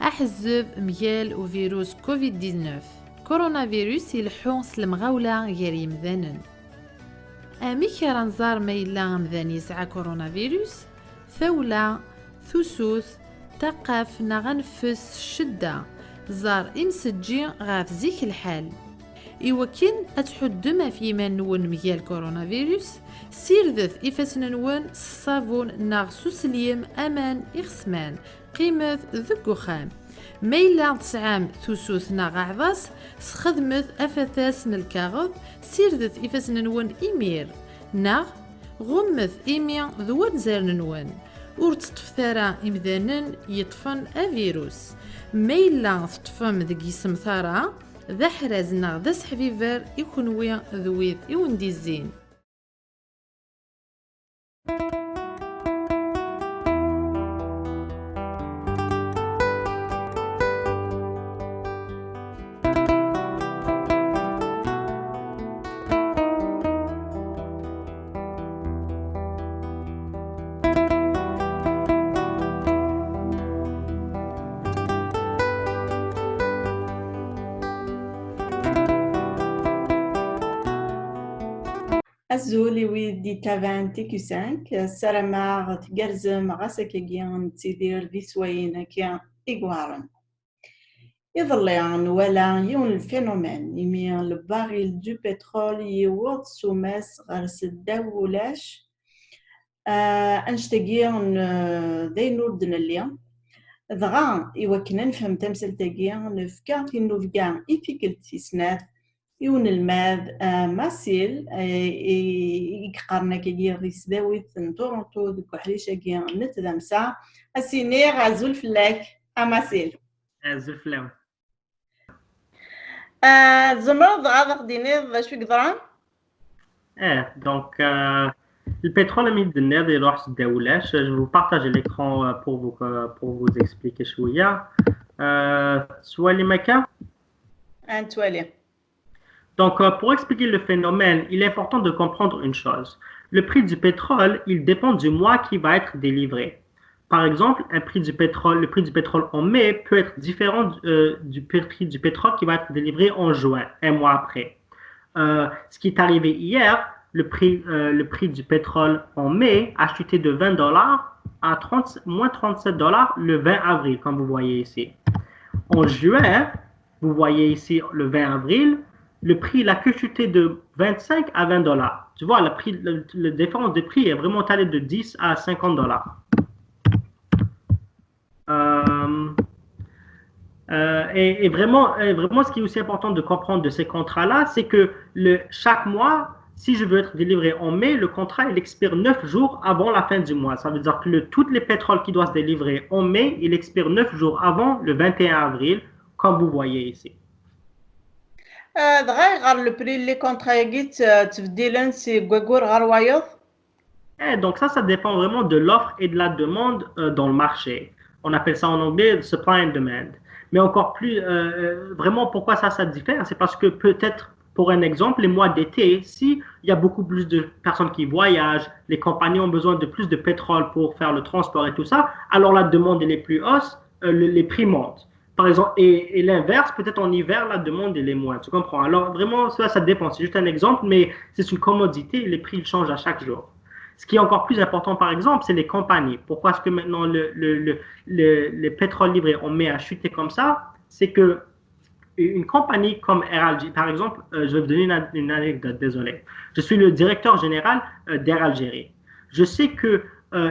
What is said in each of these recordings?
أحزب مجال وفيروس كوفيد 19 كورونا فيروس يلحو سلمغاولا غير يمذانن. أميك رنزار ميلا مذان يسعى كورونا فيروس ثولة ثسوث تقف نغنفس الشدة زار إمسجي غاف زيك الحال. إوكين أتحد ما في من نون مجال كورونا فيروس سيرذث إفاسنا نون الصابون ناغ سوسليم أمان إخسمان قيمة ذكو خام ميلا تسعام ثوسوث ناغ عضاس سخدمث أفثاس الكاغض سيرذث إفاسنا نون إيمير ناغ غمث إيميا ذوان زارن نون ورتطفثارا إمذانن يطفن أفيروس ميلا تطفم ذكي سمثارا ذا حرازنا ذا سحفيفر يكونويا ذويذ يوندي الزين. Azul ويدي تافان تيكو 5 سرما تقرزم غاسكيان تسيدير دي سوين كيان إيقوارن يظل يعني ولا يون الفينومين يمي الباريل دو بترول يوض سوماس غرس الدولاش أنشتاقيان ذي نوردن اليوم ضغان إيوكنا نفهم تمثل تاقيان نفكا في النوفقان إفيكلتي سنات يون الماذ ماسيل يقارنا كي غيس داويت تورونتو ديكو حريشة كي نتذمسا السينير عزول فلاك أماسيل عزول فلاو زمرض غاضق دينير شو قدران؟ Donc le pétrole est de nerf des roches déoulash. Je vous partage l'écran pour vous expliquer chouïa. Soit les maca. Un toilette. Donc, pour expliquer le phénomène, il est important de comprendre une chose. Le prix du pétrole, il dépend du mois qui va être délivré. Par exemple, le prix du pétrole en mai peut être différent du prix du pétrole qui va être délivré en juin, un mois après. Ce qui est arrivé hier, le prix du pétrole en mai a chuté de $20 à moins $37 le 20 avril, comme vous voyez ici. En juin, vous voyez ici le 20 avril, le prix il a que chuté de 25 à $20. Tu vois, le différence de prix est vraiment allé de 10 à $50. Et vraiment, ce qui est aussi important de comprendre de ces contrats-là, c'est que chaque mois, si je veux être délivré en mai, le contrat il expire 9 jours avant la fin du mois. Ça veut dire que tous les pétroles qui doivent se délivrer en mai, il expire 9 jours avant le 21 avril, comme vous voyez ici. le prix les contrats تبديلا سي غوغور غار وايض. Donc ça dépend vraiment de l'offre et de la demande dans le marché. On appelle ça en anglais supply and demand. Mais encore plus, vraiment pourquoi ça diffère, c'est parce que peut-être, pour un exemple, les mois d'été, s'il y a beaucoup plus de personnes qui voyagent, les compagnies ont besoin de plus de pétrole pour faire le transport et tout ça, alors la demande elle est plus hausse, les prix montent. Par exemple, et l'inverse, peut-être en hiver, la demande elle est moins. Tu comprends? Alors vraiment, ça dépend. C'est juste un exemple, mais c'est une commodité. Les prix ils changent à chaque jour. Ce qui est encore plus important, par exemple, c'est les compagnies. Pourquoi est-ce que maintenant le pétrole livré en mai a chuté comme ça? C'est que une compagnie comme Air Algérie, par exemple, je vais vous donner une anecdote, désolé. Je suis le directeur général d'Air Algérie. Je sais que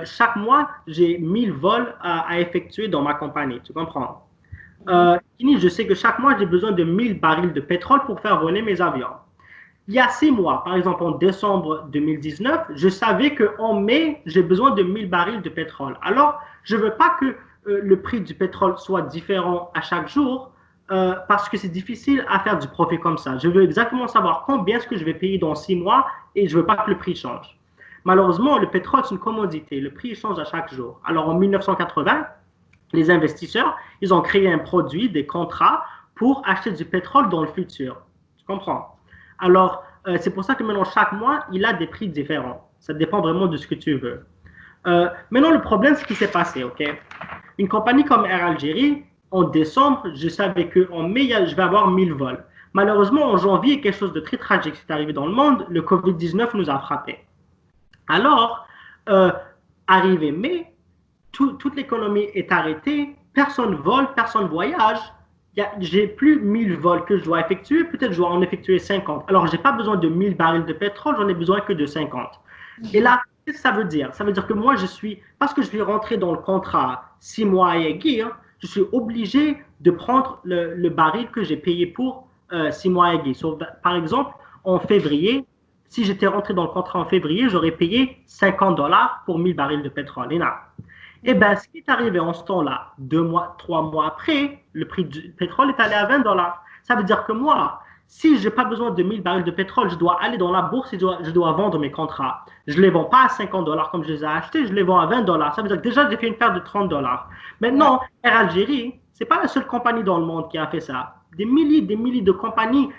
chaque mois, j'ai 1000 vols à effectuer dans ma compagnie. Tu comprends? Je sais que chaque mois, j'ai besoin de 1000 barils de pétrole pour faire voler mes avions. Il y a 6 mois, par exemple en décembre 2019, je savais qu'en mai, j'ai besoin de 1000 barils de pétrole. Alors, je ne veux pas que le prix du pétrole soit différent à chaque jour parce que c'est difficile à faire du profit comme ça. Je veux exactement savoir combien est-ce que je vais payer dans 6 mois et je ne veux pas que le prix change. Malheureusement, le pétrole, c'est une commodité. Le prix change à chaque jour. Alors, en 1980, les investisseurs, ils ont créé un produit, des contrats pour acheter du pétrole dans le futur. Tu comprends? Alors, c'est pour ça que maintenant, chaque mois, il a des prix différents. Ça dépend vraiment de ce que tu veux. Maintenant, le problème, c'est ce qui s'est passé, ok? Une compagnie comme Air Algérie, en décembre, je savais qu'en mai, je vais avoir 1000 vols. Malheureusement, en janvier, quelque chose de très tragique s'est arrivé dans le monde. Le Covid-19 nous a frappés. Alors, arrivé mai, toute l'économie est arrêtée, personne vole, personne voyage. J'ai plus 1000 vols que je dois effectuer, peut-être je dois en effectuer 50. Alors, je n'ai pas besoin de 1000 barils de pétrole, j'en ai besoin que de 50. Et là, qu'est-ce que ça veut dire? Ça veut dire que moi, parce que je suis rentré dans le contrat 6 mois à Aguirre, je suis obligé de prendre le baril que j'ai payé pour 6 mois à Aguirre. Par exemple, en février, si j'étais rentré dans le contrat en février, j'aurais payé $50 pour 1000 barils de pétrole. Et bien, ce qui est arrivé en ce temps-là, 2 mois, 3 mois après, le prix du pétrole est allé à $20. Ça veut dire que moi, si je n'ai pas besoin de 1000 barils de pétrole, je dois aller dans la bourse et je dois vendre mes contrats. Je ne les vends pas à $50 comme je les ai achetés, je les vends à $20. Ça veut dire que déjà, j'ai fait une perte de $30. Maintenant, Air Algérie, ce n'est pas la seule compagnie dans le monde qui a fait ça. Des milliers de compagnies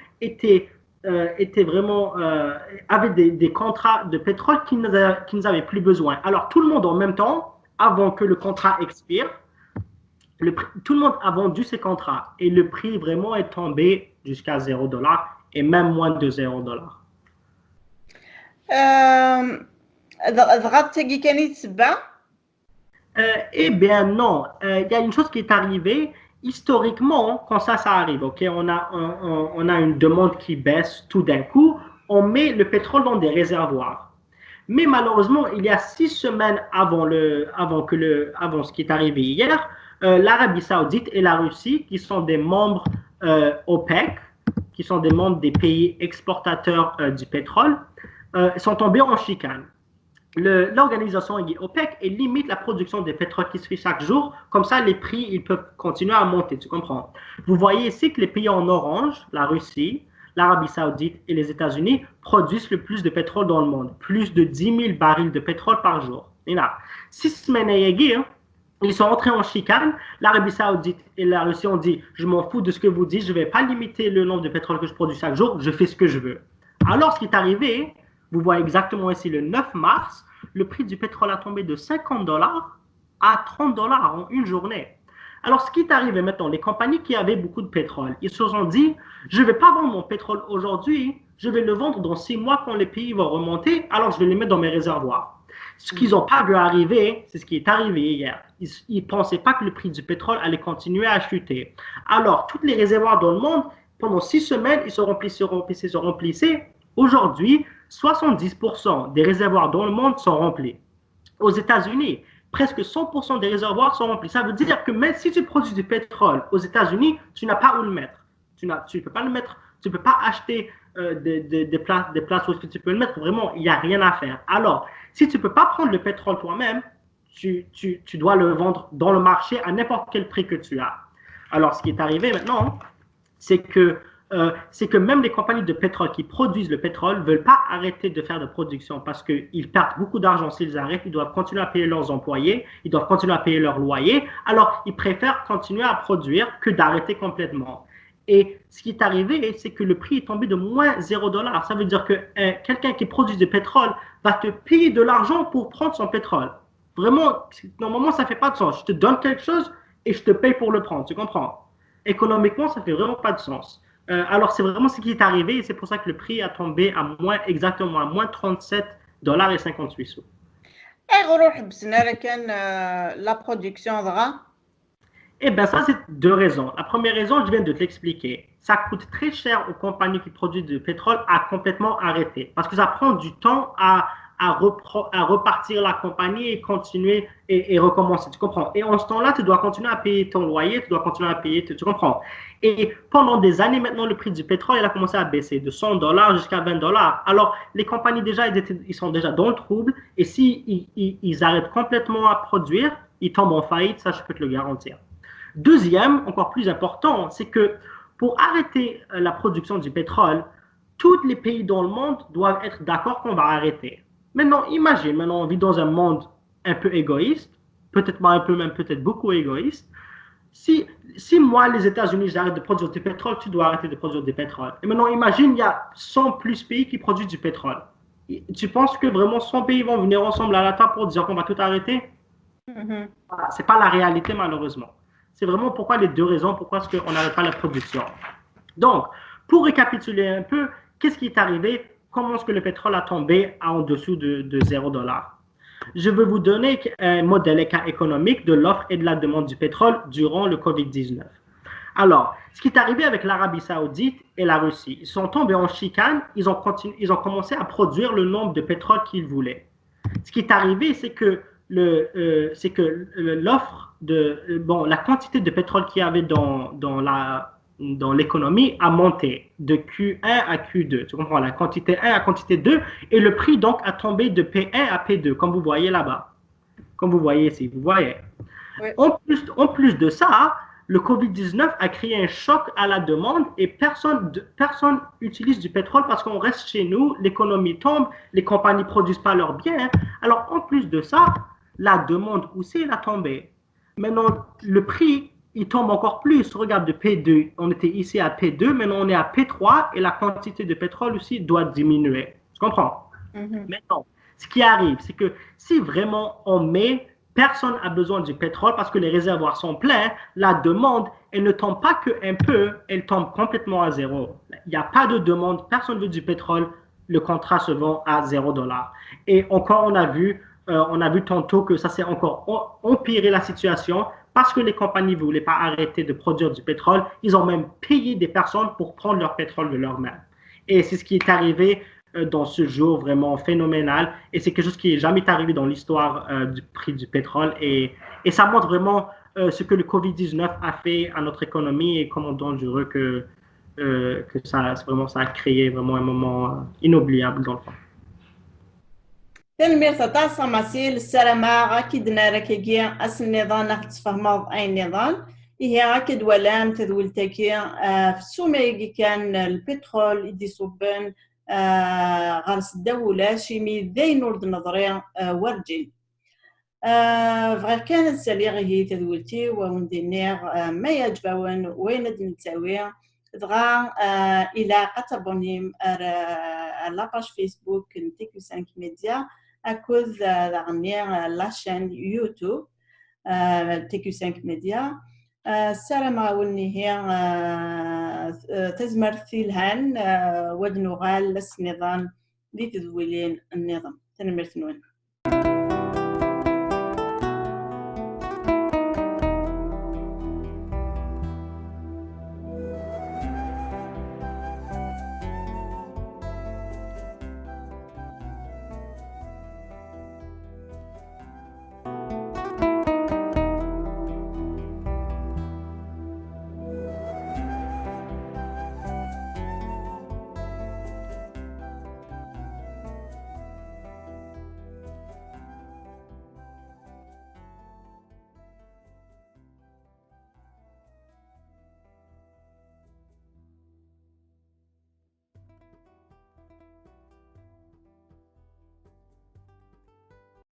avaient des contrats de pétrole qui n'avaient plus besoin. Alors, tout le monde en même temps, avant que le contrat expire, tout le monde a vendu ses contrats et le prix vraiment est tombé jusqu'à $0 et même moins de $0. Eh bien non, il y a une chose qui est arrivée historiquement quand ça arrive. Ok, on a une demande qui baisse tout d'un coup, on met le pétrole dans des réservoirs. Mais malheureusement, il y a 6 semaines avant ce qui est arrivé hier, l'Arabie Saoudite et la Russie, qui sont des membres OPEC, qui sont des membres des pays exportateurs du pétrole, sont tombés en chicane. L'organisation OPEC limite la production de pétrole qui se fait chaque jour. Comme ça, les prix ils peuvent continuer à monter. Tu comprends? Vous voyez ici que les pays en orange, la Russie, l'Arabie Saoudite et les États-Unis produisent le plus de pétrole dans le monde, plus de 10 000 barils de pétrole par jour. Et là, 6 semaines après, ils sont entrés en chicane. L'Arabie Saoudite et la Russie ont dit « Je m'en fous de ce que vous dites, je ne vais pas limiter le nombre de pétrole que je produis chaque jour, je fais ce que je veux. » Alors, ce qui est arrivé, vous voyez exactement ici le 9 mars, le prix du pétrole a tombé de $50 à $30 en une journée. Alors, ce qui est arrivé maintenant, les compagnies qui avaient beaucoup de pétrole, ils se sont dit, je ne vais pas vendre mon pétrole aujourd'hui, je vais le vendre dans 6 mois quand les pays vont remonter, alors je vais les mettre dans mes réservoirs. Ce qu'ils n'ont pas vu arriver, c'est ce qui est arrivé hier. Ils ne pensaient pas que le prix du pétrole allait continuer à chuter. Alors, tous les réservoirs dans le monde, pendant 6 semaines, ils se remplissaient. Aujourd'hui, 70% des réservoirs dans le monde sont remplis. Aux États-Unis, presque 100% des réservoirs sont remplis. Ça veut dire que même si tu produis du pétrole aux États-Unis, tu n'as pas où le mettre. Tu ne peux pas le mettre, tu ne peux pas acheter des places où tu peux le mettre. Vraiment, il n'y a rien à faire. Alors, si tu ne peux pas prendre le pétrole toi-même, tu dois le vendre dans le marché à n'importe quel prix que tu as. Alors, ce qui est arrivé maintenant, c'est que même les compagnies de pétrole qui produisent le pétrole ne veulent pas arrêter de faire de production parce qu'ils perdent beaucoup d'argent s'ils arrêtent. Ils doivent continuer à payer leurs employés, ils doivent continuer à payer leur loyer. Alors, ils préfèrent continuer à produire que d'arrêter complètement. Et ce qui est arrivé, c'est que le prix est tombé de moins $0. Ça veut dire que quelqu'un qui produit du pétrole va te payer de l'argent pour prendre son pétrole. Vraiment, normalement, ça ne fait pas de sens. Je te donne quelque chose et je te paye pour le prendre. Tu comprends? Économiquement, ça ne fait vraiment pas de sens. Alors, c'est vraiment ce qui est arrivé et c'est pour ça que le prix a tombé à moins $37,58. La production Eh bien, ça, c'est 2 raisons. La première raison, je viens de te l'expliquer. Ça coûte très cher aux compagnies qui produisent du pétrole à complètement arrêter parce que ça prend du temps à repartir la compagnie et continuer et recommencer. Tu comprends? Et en ce temps-là, tu dois continuer à payer ton loyer, tu dois continuer à payer, tu comprends? Et pendant des années maintenant, le prix du pétrole, il a commencé à baisser de $100 jusqu'à $20. Alors, les compagnies déjà, ils sont déjà dans le trouble et ils arrêtent complètement à produire, ils tombent en faillite, ça, je peux te le garantir. Deuxième, encore plus important, c'est que pour arrêter la production du pétrole, tous les pays dans le monde doivent être d'accord qu'on va arrêter. Maintenant, imagine, on vit dans un monde un peu égoïste, peut-être pas un peu, même peut-être beaucoup égoïste. Si moi, les États-Unis, j'arrête de produire du pétrole, tu dois arrêter de produire du pétrole. Et maintenant, imagine, il y a 100 plus pays qui produisent du pétrole. Tu penses que vraiment 100 pays vont venir ensemble à la table pour dire qu'on va tout arrêter? Ce n'est pas la réalité, malheureusement. C'est vraiment pourquoi les deux raisons, pourquoi est-ce qu'on n'arrête pas la production. Donc, pour récapituler un peu, qu'est-ce qui est arrivé? Comment est-ce que le pétrole a tombé en dessous de 0 $? Je vais vous donner un modèle économique de l'offre et de la demande du pétrole durant le COVID-19. Alors, ce qui est arrivé avec l'Arabie Saoudite et la Russie, ils sont tombés en chicane, ils ont commencé à produire le nombre de pétrole qu'ils voulaient. Ce qui est arrivé, c'est que l'offre la quantité de pétrole qu'il y avait dans l'économie a monté de Q1 à Q2. Tu comprends? La quantité 1 à quantité 2 et le prix donc a tombé de P1 à P2, comme vous voyez là-bas. Comme vous voyez ici, vous voyez. Oui. En plus de ça, le COVID-19 a créé un choc à la demande et personne utilise du pétrole parce qu'on reste chez nous, l'économie tombe, les compagnies ne produisent pas leurs biens. Alors, en plus de ça, la demande aussi, elle a tombé. Maintenant, le prix, il tombe encore plus. Regarde, de P2, on était ici à P2, maintenant on est à P3 et la quantité de pétrole aussi doit diminuer. Tu comprends? Maintenant, ce qui arrive, c'est que si vraiment on met personne n'a besoin du pétrole parce que les réservoirs sont pleins. La demande, elle ne tombe pas qu'un peu, elle tombe complètement à zéro. Il n'y a pas de demande, personne ne veut du pétrole, le contrat se vend à 0 $. Et encore, on a vu tantôt que ça s'est encore empiré la situation parce que les compagnies ne voulaient pas arrêter de produire du pétrole. Ils ont même payé des personnes pour prendre leur pétrole de leurs mains. Et c'est ce qui est arrivé dans ce jour vraiment phénoménal et c'est quelque chose qui n'est jamais arrivé dans l'histoire du prix du pétrole et ça montre vraiment ce que le COVID-19 a fait à notre économie et comment dangereux que ça a créé vraiment un moment inoubliable dans le fond. تنمير تطاس مسيل السلامة أكيد ناركيجي أصل نظام نتفهمض أي نظام هي أكيد ولام تذول تكي في السوميجي كان البترول يدي صوبان غارس الدولة شيمي ذي نورد نظرية ورجين غير كانت ساليغ هي تذولتي وندينيغ ما يجبون وين نتساوي دغا إلى قطبونيم لاباج فيسبوك نتيكو 5 ميديا أكوذ دغنيغ لاشين يوتيوب تيكو 5 ميديا السلام غاولني هي تزمر ثيلهان ودنوغال النظام اللي تذويلين النظام تنمر ثنوين